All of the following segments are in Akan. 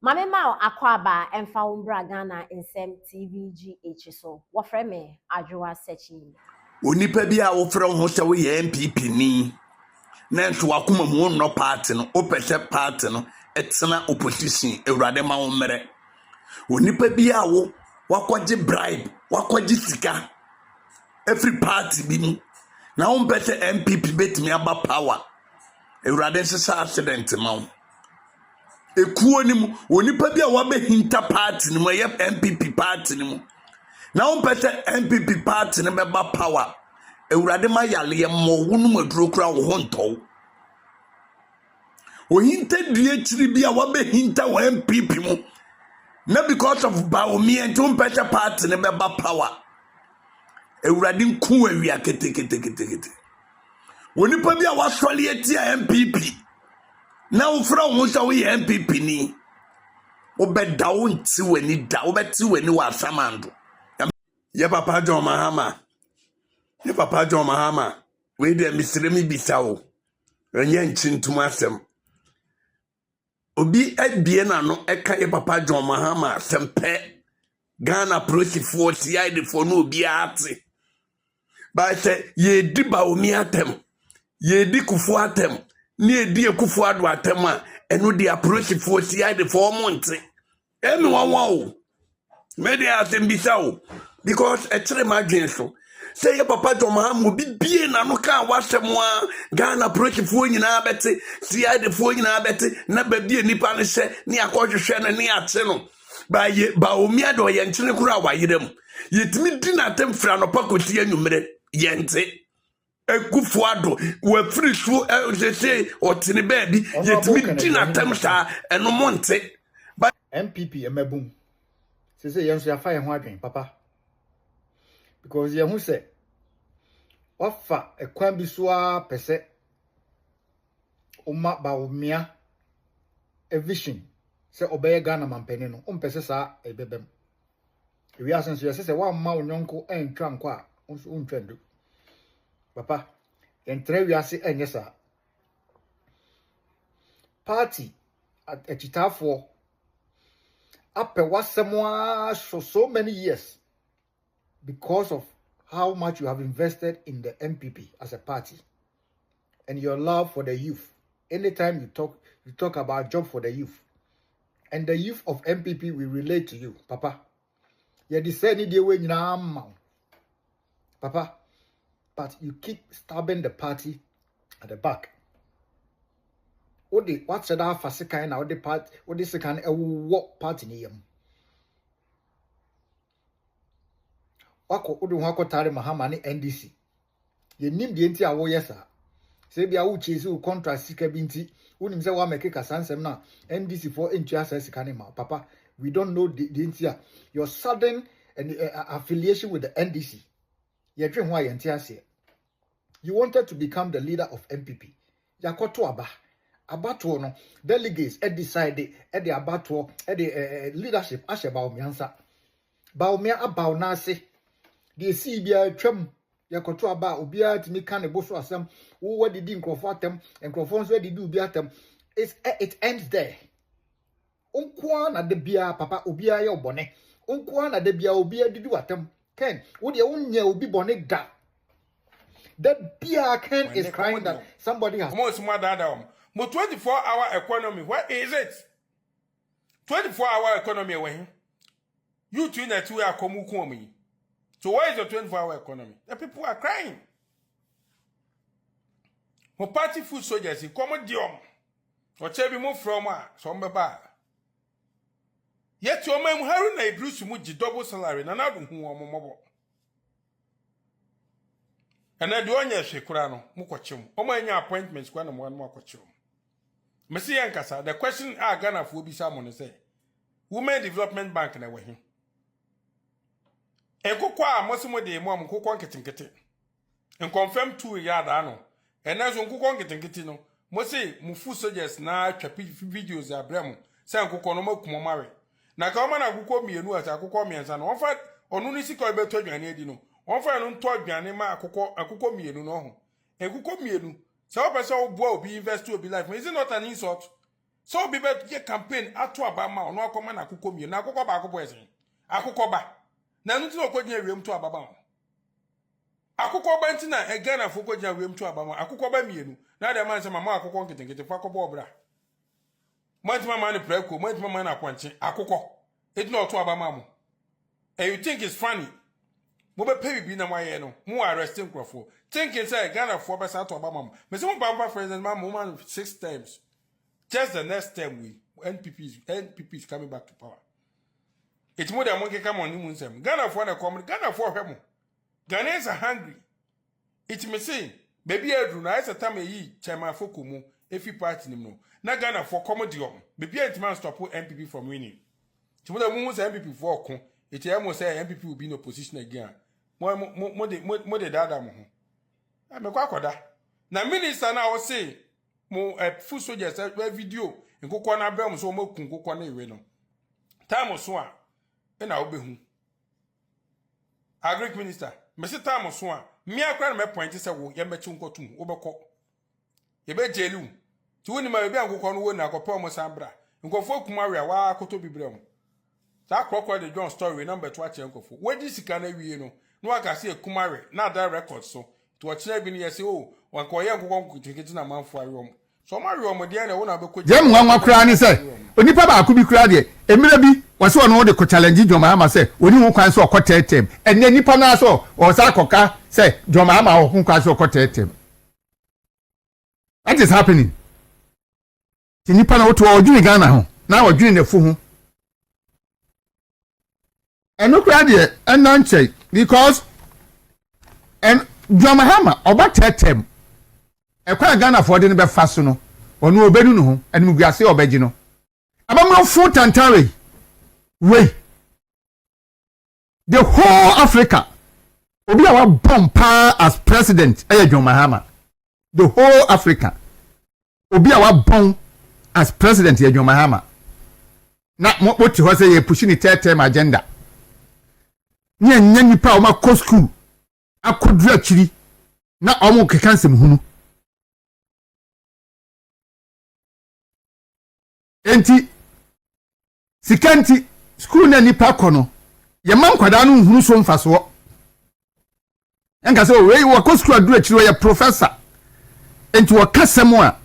Mame ma akwaba emfa umbra Ghana nsem TVGH so. Wofre me adwoa sechi. Onipa bi a wofre ho se wo ye NPP ni. Na nso wakoma mu no party no, opese party no, etena opposition ewurade ma wo mere. Onipa bi a wo wakwaje bribe, wakwaje sika. Every party bi ni. Na wo mpese NPP betimi aba power. Ewurade sesa accident ma wo. Ekuo ni mu, onipa bi a wabe hinta party ni mu, ye NPP party ni mu. Na wo mpese NPP party ni beba power. Ewurade ma yale mo wonu maduro kura wo honto. O hinta die chiri bi a wabe hinta wo NPP mu. Na because of Baomi and two better party ni beba power. Ewurade nku awia kete. Onipa bi a wasole etia NPP. Na wo fra wo so we NPP ni. Wo be da wo nti wani da, wo be ti wani wa samando. Ye papa John Mahama. Ye papa John Mahama. We de misire mi bisa wo. Enye nchintum asem. Obi ebie na no eka ye papa John Mahama sempe. Ghana prosifo tiade fo no obi ate. Ba se ye di Baomi atem. Ye di Kufu atem. Ni edi Kufu ado atem a eno di prosifo tiade fo monte. Emi wanwa o. Me de atem bisa wo. Because a chere madwen so say papa John Mahama bi bie na no ka wasem a Ghana prosifo nyina bete tiade fo nyina bete na ba bie nipa ne hye ne akɔhwehwɛ na ne ate no ba ye Baomi ado ye nkyene kura wayerem yetimi di na tem fra no pakoti anwumre yente Ekufu ado we free so say otene ba bi yetimi di na tem sa eno monte ba NPP emabum say yenso ya fa ye ho adwen papa because ye hu say offer a kwan bi so a pese uma Baomia a vision say obey Ghana mampeni no pese sa ebebem we asen so say wa ma onyonko entwa nko a unso untwendo papa entre we ase enye sa party at echitafo ape wasemo so many years because of how much you have invested in the NPP as a party and your love for the youth. Anytime you talk about job for the youth. And the youth of NPP will relate to you, Papa. You decide the way now, Papa. But you keep stabbing the party at the back. What's that for second now? The part what this kind of what party name? Wako udu wako tare Mahama ni NDC. Ye nim di enti awo yesa. Se bia wo chezi wo contract sika binti. Unim se wa meke kasansem na NDC for entry access sika ma. Papa, we don't know the enti a your sudden affiliation with the NDC. Ye dwen ho ayenti ase. You wanted to become the leader of NPP. Yakoto aba. Abato no delegates decide the abato the leadership ashe Baomi ansa. Baomi abaw na ase. The CBI tram yakoto aba obia timi kan ebo so asem wo didi nkrofo atem nkrofo nso didi obi atem it ends there. Onko na de bia papa obia ye obone onko na de bia obia didi atem ken wo de wonya obi bone da that bia ken is crying that somebody has more smart than mo 24-hour economy what is it 24-hour economy when you two na two are komu. So why is the 24-hour economy? The people are crying. Mo party food soldiers in common diom. Or chebi mo from some baba. Yet your man haru na Bruce muji double salary na na do hu omo mobo. And I do onya hwekura no mo kwachim. Omo anya appointments kwa na mo anu akwachim. Mesi yankasa the question a Ghana for bi sa mo ne say Women Development Bank na we hin. Ekokwa amosimo de mo amkokwa nketinketi. En confirm 2 yard ano. Enazo nkokwa nketinketi no. Mo say mufu soldiers na atwa videos abramo. Say nkokwa no makumo mare. Na ka o ma na akokwa mienu asa akokwa miensa no. Onfa onu ni sika obeto adwane adi no. Onfa no nto adwane ma akokwa mienu no ho. Ekokwa mienu. Say o pese o boa obi invest obi life. Is it not an insult? So be ye campaign ato abama no akoma na akukọ mi na akukọ ba akukọ esen akukọ ba na nti no kọgina wiem to ababa akukọ ba nti na Ghana fo kọgina wiem to abama akukọ ba mienu na de man se mama akukọ nketenkete fa kọ bobra manti mama ne preko manti mama na akwanche akukọ eti no to abama mo and you think it's funny mo be pay bi na maye no mo arresting crofo thinking say Ghana fo be sa to abama mo me se mo bamba president mama man 6 times. Just the next time NPP is coming back to power. It's more than monkey come on him. Ghana for the common, Ghana for him. Ghanaians are hungry. It may say, baby, I do not. It's a time ye chairman for Kumu, if you party no. Na Ghana for comedy. Baby, it man stop NPP from winning. To the moon was NPP for Kun. It almost say NPP will be in opposition again. More the dada mo. I'm a quackoda. Now, minister now say. Mo full soldiers video nkokwa na abram so mo kun nkokwa na ewe no time so a na obehu agric minister me se time so a me akra na me point say wo ye mechi nkotum wo bekọ ye be jelu ti woni ma be nkokwa no wo na akọpa mo sambra nkofo kuma we wa akoto bibre mo ta krokro the John story number 2 ache nkofo we di sika na wie no aka se kuma we na da record so to achire bi ne ye se o wankoye nkokwa nkitikiti na manfo awom so ma awom de na wo na be ko jem nwanwa kra ni se onipa ba akubi kra de emira bi wase ono de ko challenge Joma ama se oni hu kwan so okotetem enne nipa na so o sa koka se Joma ama ho kwan so okotetem. What is happening? Ti nipa na wo to odwini Ghana ho na odwini ne fu ho eno kra de enna nche because and Joma hama obatetem ekwa Ghana for de ne be fa so no onu obenu no ho enu guase obeji no abamro fu tantare we the whole Africa obi awa bompa as president Joma hama the whole Africa obi awa bon as president Joma hama na mo ti ho say ye push ni term agenda nya nipa o ma ko school akodru akiri na omo kekansem hunu enti sikanti school na nipa kono ye man kwada no hunu so mfaso enka se we wo school adru akiri ye professor enti wo kasemo a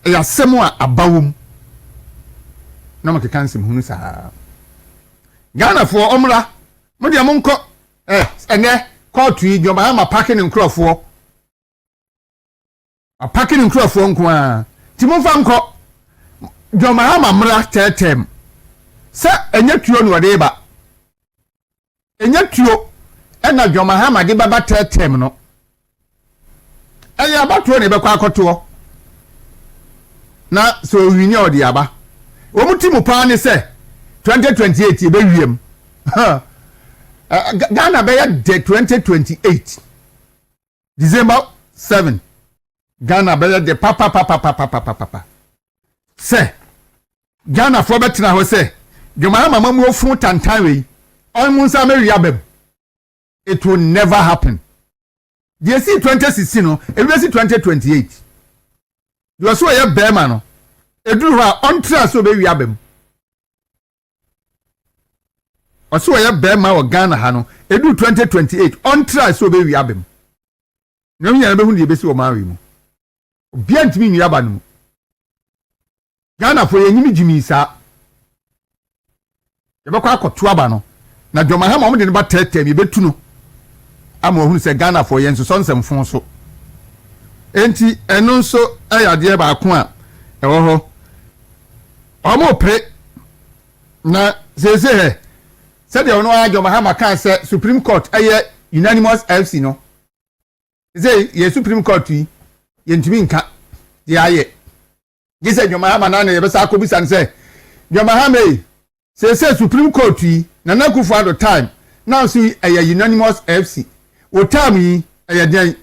ya semo a abawum na mo kekansem hunu sa Ghana for omra mo de mo nko ene court yi Joma hama parking nkrofo a parking nkrofo nko a ti mo fa nko Joma hama mra tetem se enya tuo no de ba enya tuo ena Joma hama de baba tetem no eya abatuo ne be kwa akoto na so wini odi aba o mutimu pa ne se 2028 e be wiem Ghana be de 2028 December 7 Ghana be de papa se Ghana for betina ho se Joma hama mamu ofu tantan we on sa me riabem it will never happen. The see 2016 no e be see 2028 you so ye bema no eduru ha on tra so be riabem oso ye bema o Ghana ha no edu 2028 on try so be wiabem nyam nya be hu de be si o mawe mu obi antimi nwiaba no Ghana for ye nyimi jimi sa ye be kwa akoto aba no na Joma hama mo de ne ba tetem ye betu no ama ohunu se Ghana for ye nso so nsem so enti eno nso ayade ba ko a ewo ho omo pre na sese he said you know Joma hama kan say Supreme Court aye unanimous FC no say ye Supreme Court yi ye ntimi nka ye aye ye say Joma hama na ye be sa akobisa ne say Joma hama say Supreme Court yi na Kufuor at the time now see aye unanimous FC o time yi aye den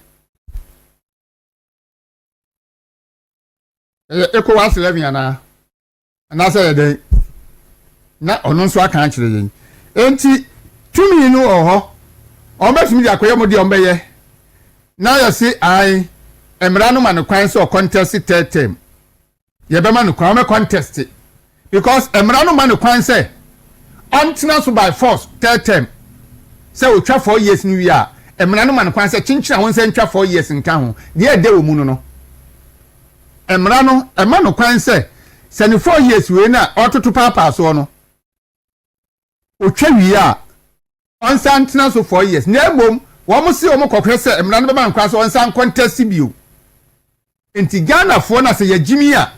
ECOWAS 11 ana say den na ono nso aka akire yen enti tumi no oho o betumi dia koye mo de ombeye na ya si ai emra no man kwan so contest third term ye be ma no kwan me contest because emra no ma no kwan say antena so by force third term say o twa 4 years ni wi a emra no ma no kwan say chinchina won say ntwa 4 years nka ho de de wo mu no emra no ema no kwan say ni 4 years we na ototo papa so no o twa wi a on antena so 4 years na ebom wo mo se o mo kokre say emra no be ma nkwa so on san contest bio enti Ghana fo na say yagimi a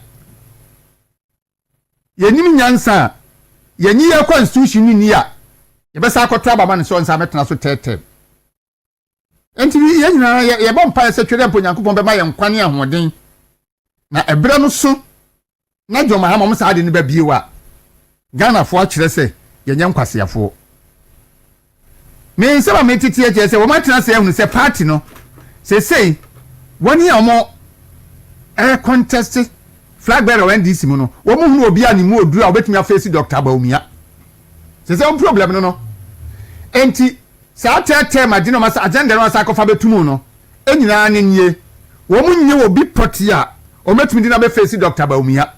yenim nyansa yenyi ye constitution ni a ye be sa akotwa baba ne so on san metena so tetem enti ye nyina ye bom pa se twere mpo Nyankopon be ma ye nkwane ahoden na ebere no so na John Mahama mo sa ade ne ba biewa Ghana fo akire se yenye nkwaseyafo me nsaba me titi e se wo matena se ehunu se party no se woni omo contest flag bearer NDC mu no wo mu hunu obi ani mu odura obetumi afesi Dr. Baumia se problem no enti sa tete ma dino masa agenda no asa kofa betumu no enyina ne nie wo mu nye obi poti a ometumi dina be face Dr. Baumia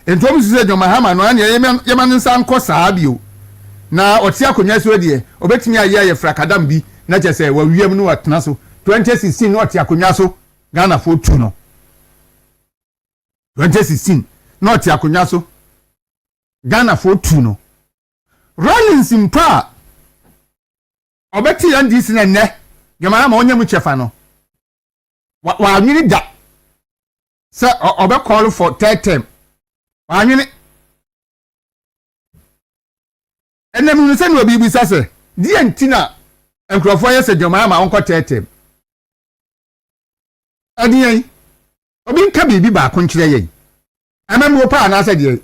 enti omu sise John Mahama no anya yema nsa nko saa bio na otia konwa so de obetumi aye frakadam bi na chese wa wiem no watena so 2016 no otia konwa so Ghana for 2 no 2016 no otia konwa so Ghana for 2 no Rollins mpa obeti NDC na ne Nyama ma onye mu chefa no wa anwini da se obe call for third term wa anwini enem no se no obi bi sase die ntina enkrofo yese Nyama ma onko third term adiyen obi nka bibi ba ko nkire yen amam wo pa na ase die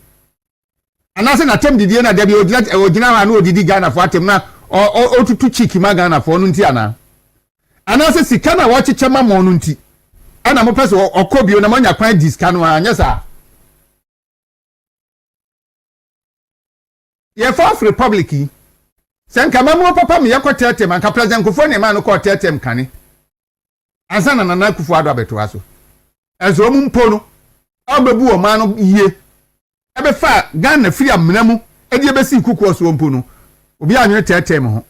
anase na tem didie na debi ogina ha na odidi Ghana fo atem na otutu chiki ma Ghana fo no nti ana anase sika na wo chiche ma mo no nti ana mo pese okobio na manya kwan diska no anya sa ye Fourth Republic senka mamu papa me yakotete man ka president kufo ne man no ko tete mkane azana na na kufu ado abeto aso ezo mu mpo no abebu o man no iye ebe fa Ghana free amna mu edi ebesi kuku so mpo no obi anwe tete mo ho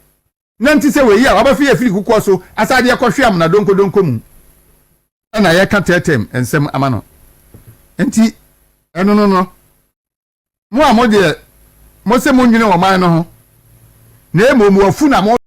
na nti se we yi a wabafi ya free kuku so asade yakɔhwe amna donko mu na ye ka tete ensem amano nti eno no mo amode mo se mo nwene wo man no ho na emo mu afu na mo